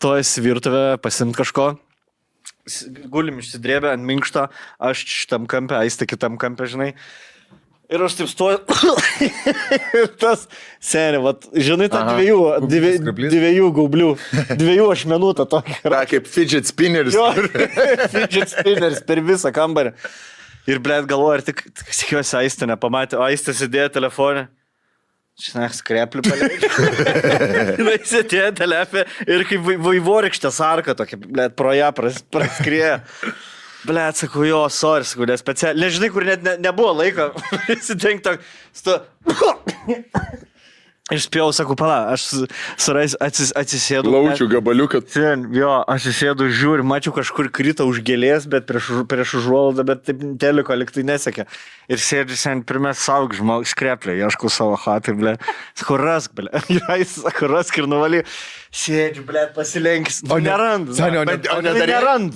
stojęs virtuvę, pasimt kažko. Gulim išsidrėbę ant minkšto, aš šitam kampe, Aistė kitam kampe, žinai. Ir aš taip stoju. Tas, seniai, vat, žinai, tą dviejų gaublių, dviejų ašmenų tą tokį. Kaip fidget spinners. Jo, fidget spinners per visą kambarį. Ir, blėt, galvoju, ir tik tikiuosi Aistė nepamatė, o Aistė sėdėjo telefonė. Žinai, skreplių paleidžiu. Jis sėdėjo telepė ir kaip vaivorykštės arka tokia, blėt, pro ją praskrieja. Blėt, sakau, jo, sorry, sakau, nespecialiai. Nežinai, kur net nebuvo laiko. Įsidengti tokį. Išspėjau, sakau, pala, aš atsisėdu. Laučių gabaliuką. Jo, aš įsėdu, žiūriu, mačiau kažkur krito už gėlės, bet prieš užuolaidą, bet taip teliko, liktai nesekė. Ir sėdžiu sen, pirmės saug žmogus, skreplė, ieškau savo hatai, blė. Sakau, rask, blė. Ir sakau, rask ir nuvaly. Sėdžiu, blė, pasilenkis. Nerandu. Nerandu.